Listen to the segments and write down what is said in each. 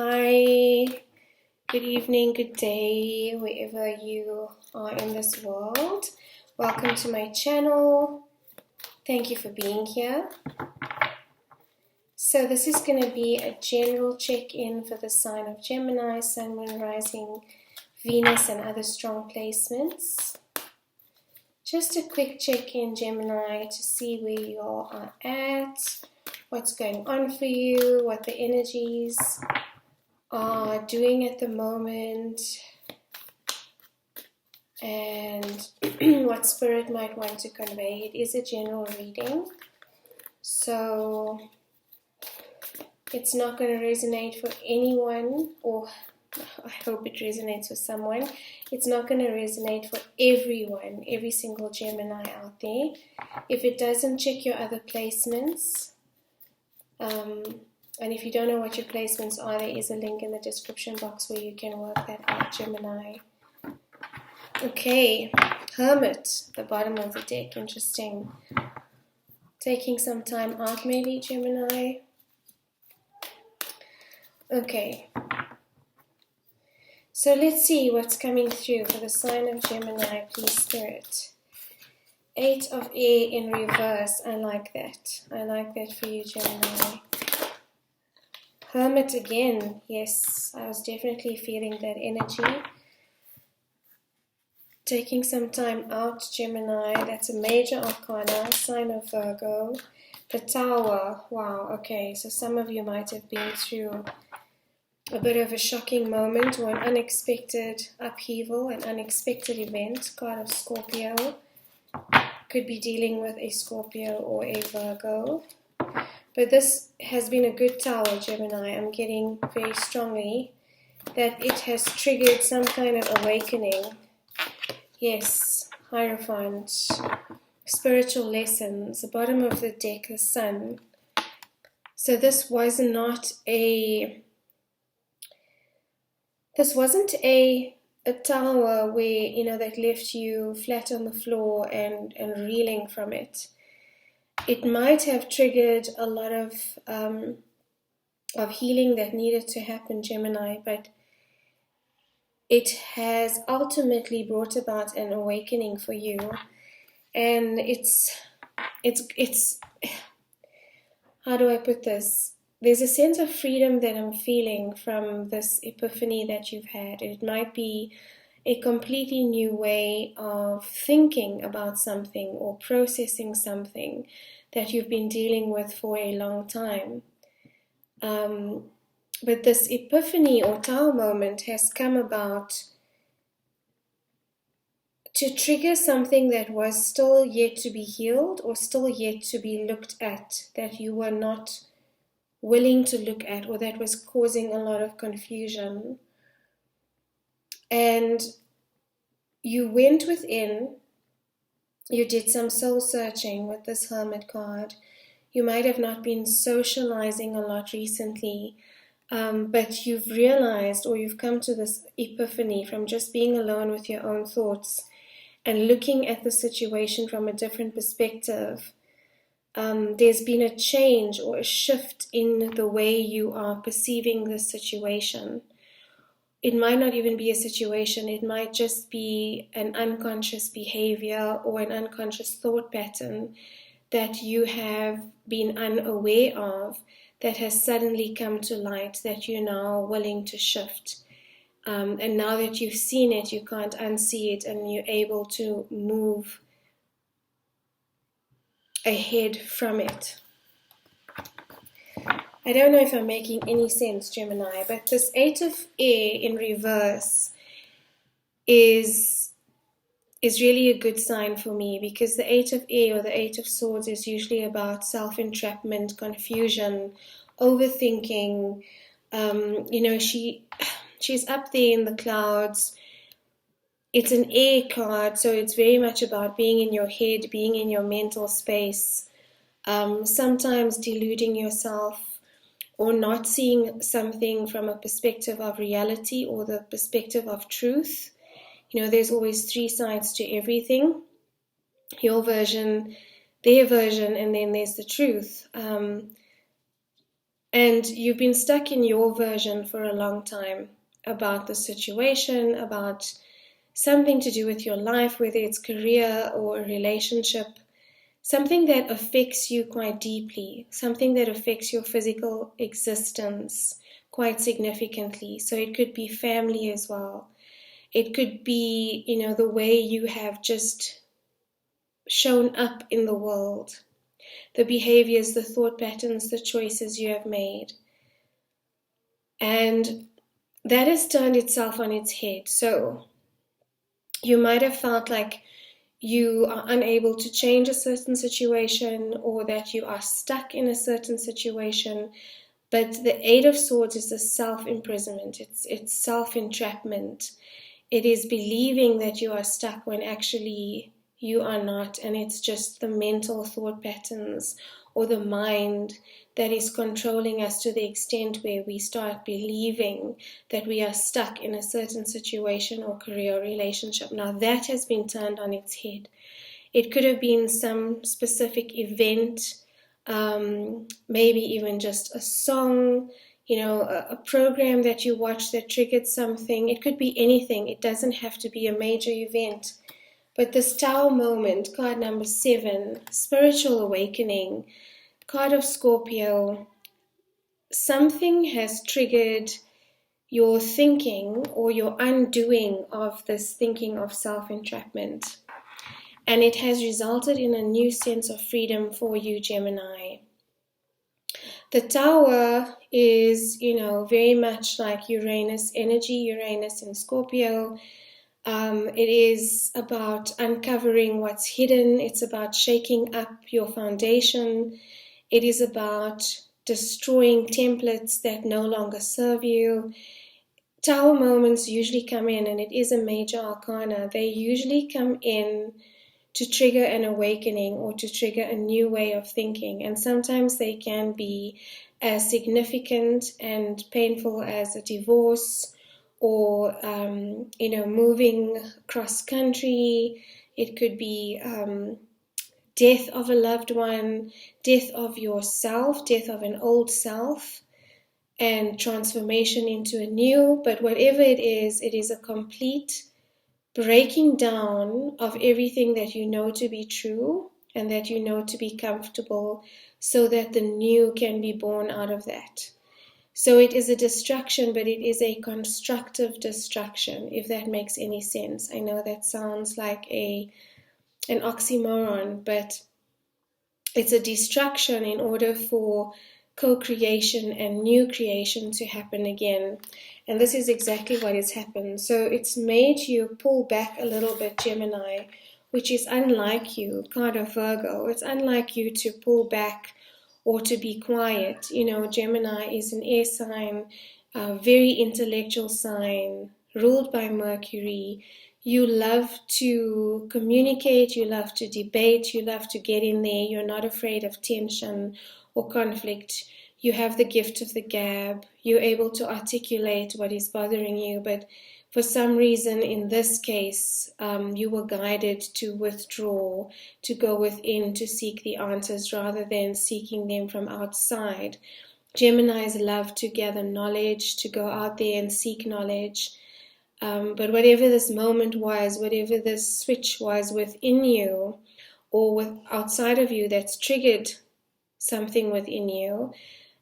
Hi, good evening, good day, wherever you are in this world. Welcome to my channel. Thank you for being here. So this is going to be a general check-in for the sign of Gemini, Sun, Moon, Rising, Venus, and other strong placements. Just a quick check-in, Gemini, to see where you all are at, what's going on for you, what the energies are doing at the moment, and what spirit might want to convey. It is a general reading, so it's not going to resonate for anyone, or I hope it resonates for someone. It's not going to resonate for everyone, every single Gemini out there. If it doesn't, check your other placements. And if you don't know what your placements are, there is a link in the description box where you can work that out, Gemini. Okay, Hermit, the bottom of the deck, interesting. Taking some time out maybe, Gemini. Okay, so let's see what's coming through for the sign of Gemini, please, Spirit. 8 of Air in reverse, I like that. I like that for you, Gemini. Hermit again, yes, I was definitely feeling that energy. Taking some time out, Gemini, that's a major arcana, sign of Virgo. The Tower, wow, okay, so some of you might have been through a bit of a shocking moment or an unexpected upheaval, an unexpected event. Card of Scorpio, could be dealing with a Scorpio or a Virgo. But this has been a good tower, Gemini. I'm getting very strongly that it has triggered some kind of awakening. Yes, Hierophant, spiritual lessons, the bottom of the deck, the Sun. So this wasn't a tower where, that left you flat on the floor and reeling from it. It might have triggered a lot of healing that needed to happen, Gemini, but it has ultimately brought about an awakening for you. And it's how do I put this? There's a sense of freedom that I'm feeling from this epiphany that you've had. It might be a completely new way of thinking about something or processing something that you've been dealing with for a long time. But this epiphany or tower moment has come about to trigger something that was still yet to be healed or still yet to be looked at, that you were not willing to look at, or that was causing a lot of confusion. And you went within, you did some soul searching with this Hermit card. You might have not been socializing a lot recently, but you've realized, or you've come to this epiphany from just being alone with your own thoughts and looking at the situation from a different perspective. There's been a change or a shift in the way you are perceiving this situation. It might not even be a situation, it might just be an unconscious behavior or an unconscious thought pattern that you have been unaware of, that has suddenly come to light, that you're now willing to shift. And now that you've seen it, you can't unsee it, and you're able to move ahead from it. I don't know if I'm making any sense, Gemini, but this 8 of Air in reverse is really a good sign for me, because the 8 of Air or the 8 of Swords is usually about self-entrapment, confusion, overthinking. She's up there in the clouds. It's an air card, so it's very much about being in your head, being in your mental space, sometimes deluding yourself or not seeing something from a perspective of reality or the perspective of truth. There's always 3 sides to everything. Your version, their version, and then there's the truth. And you've been stuck in your version for a long time about the situation, about something to do with your life, whether it's career or a relationship, something that affects you quite deeply, something that affects your physical existence quite significantly. So it could be family as well. It could be, the way you have just shown up in the world, the behaviors, the thought patterns, the choices you have made. And that has turned itself on its head. So you might have felt like you are unable to change a certain situation, or that you are stuck in a certain situation. But the Eight of Swords is a self-imprisonment. It's self-entrapment. It is believing that you are stuck when actually you are not, and it's just the mental thought patterns or the mind that is controlling us to the extent where we start believing that we are stuck in a certain situation or career or relationship. Now that has been turned on its head. It could have been some specific event, maybe even just a song, a program that you watched that triggered something. It could be anything. It doesn't have to be a major event. But this Tower moment, card number 7, spiritual awakening, card of Scorpio, something has triggered your thinking or your undoing of this thinking of self-entrapment. And it has resulted in a new sense of freedom for you, Gemini. The Tower is, very much like Uranus energy, Uranus in Scorpio. It is about uncovering what's hidden. It's about shaking up your foundation. It is about destroying templates that no longer serve you. Tower moments usually come in, and it is a major arcana. They usually come in to trigger an awakening or to trigger a new way of thinking. And sometimes they can be as significant and painful as a divorce, or moving cross country. It could be death of a loved one, death of yourself, death of an old self, and transformation into a new. But whatever it is a complete breaking down of everything that you know to be true and that you know to be comfortable, so that the new can be born out of that. So it is a destruction, but it is a constructive destruction, if that makes any sense. I know that sounds like an oxymoron, but it's a destruction in order for co-creation and new creation to happen again. And this is exactly what has happened. So it's made you pull back a little bit, Gemini, which is unlike you, card of Virgo. It's unlike you to pull back or to be quiet. Gemini is an air sign, a very intellectual sign, ruled by Mercury. You love to communicate, you love to debate, you love to get in there. You're not afraid of tension or conflict. You have the gift of the gab. You're able to articulate what is bothering you, but for some reason, in this case, you were guided to withdraw, to go within, to seek the answers rather than seeking them from outside. Geminis love to gather knowledge, to go out there and seek knowledge. But whatever this moment was, whatever this switch was within you or outside of you that's triggered something within you,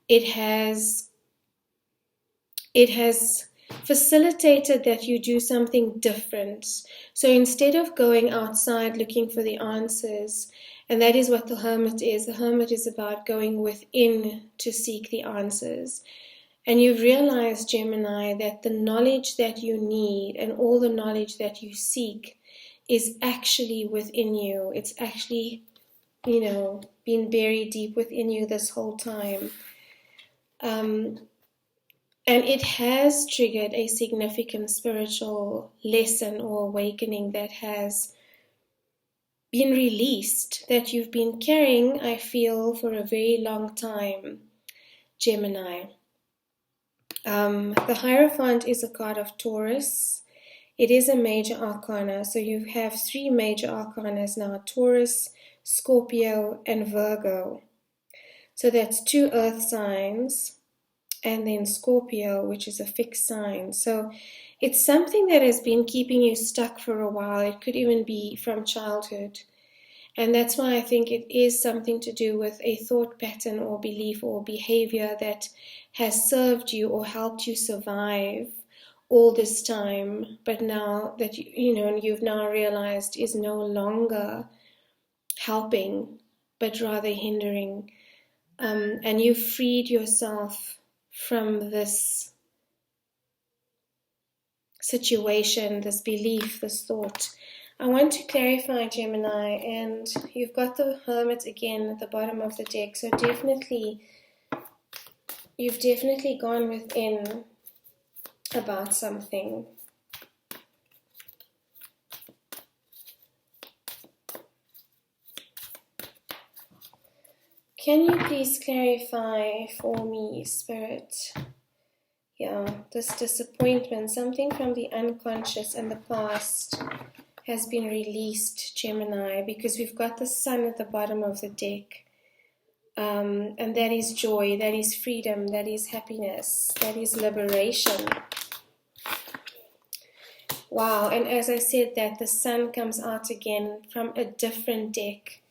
it has facilitated that you do something different. So instead of going outside looking for the answers, and that is what the Hermit is. The Hermit is about going within to seek the answers. And you've realized, Gemini, that the knowledge that you need and all the knowledge that you seek is actually within you. It's actually, been buried deep within you this whole time. And it has triggered a significant spiritual lesson or awakening that has been released, that you've been carrying, I feel, for a very long time, Gemini. The Hierophant is a card of Taurus. It is a major arcana, so you have 3 major arcanas now: Taurus, Scorpio, and Virgo. So that's 2 earth signs. and then Scorpio, which is a fixed sign. So it's something that has been keeping you stuck for a while. It could even be from childhood. And that's why I think it is something to do with a thought pattern or belief or behavior that has served you or helped you survive all this time, but now that you've now realized is no longer helping, but rather hindering. And you've freed yourself from this situation, this belief, this thought. I want to clarify, Gemini, and you've got the Hermit again at the bottom of the deck, so you've definitely gone within about something. Can you please clarify for me, Spirit? Yeah, this disappointment, something from the unconscious and the past has been released, Gemini, because we've got the Sun at the bottom of the deck. And that is joy, that is freedom, that is happiness, that is liberation. Wow, and as I said that, the Sun comes out again from a different deck.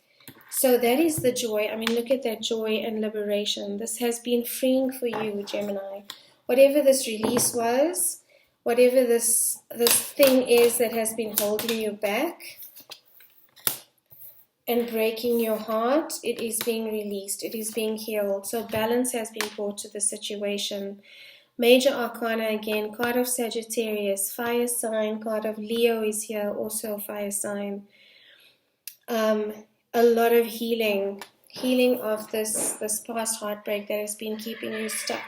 So that is the joy. I mean, look at that joy and liberation. This has been freeing for you, Gemini. Whatever this release was, whatever this thing is that has been holding you back and breaking your heart, it is being released. It is being healed. So balance has been brought to the situation. Major Arcana again, card of Sagittarius, fire sign, card of Leo is here, also fire sign. A lot of healing of this past heartbreak that has been keeping you stuck,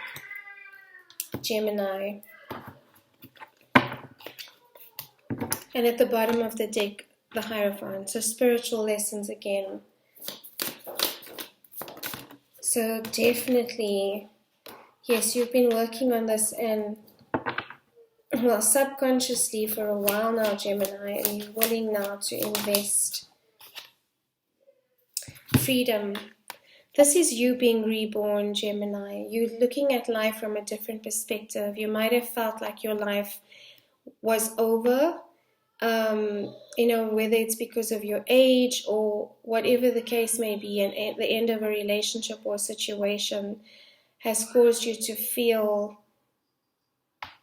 Gemini. And at the bottom of the deck, the Hierophant, so spiritual lessons again. So definitely, yes, you've been working on this and, well, subconsciously for a while now, Gemini, and you're willing now to invest. Freedom. This is you being reborn, Gemini. You're looking at life from a different perspective. You might have felt like your life was over, whether it's because of your age or whatever the case may be, and at the end of a relationship or situation has caused you to feel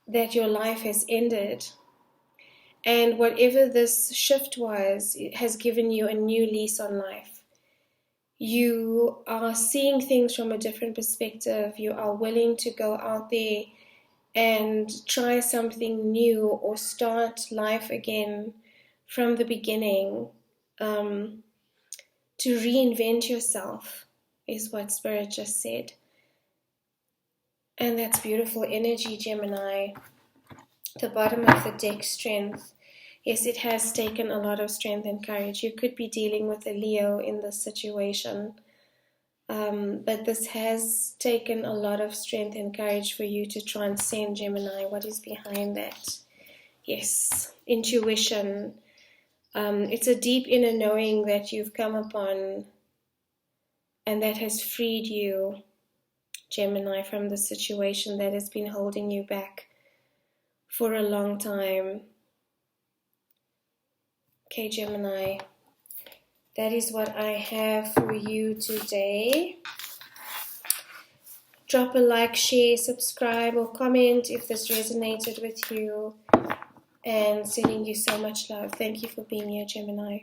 that your life has ended. And whatever this shift was, it has given you a new lease on life. You are seeing things from a different perspective. You are willing to go out there and try something new or start life again from the beginning. To reinvent yourself is what Spirit just said. And that's beautiful energy, Gemini. The bottom of the deck, strength. Yes, it has taken a lot of strength and courage. You could be dealing with a Leo in this situation. But this has taken a lot of strength and courage for you to transcend, Gemini. What is behind that? Yes, intuition. It's a deep inner knowing that you've come upon and that has freed you, Gemini, from the situation that has been holding you back for a long time. Okay, Gemini, that is what I have for you today. Drop a like, share, subscribe, or comment if this resonated with you. And sending you so much love. Thank you for being here, Gemini.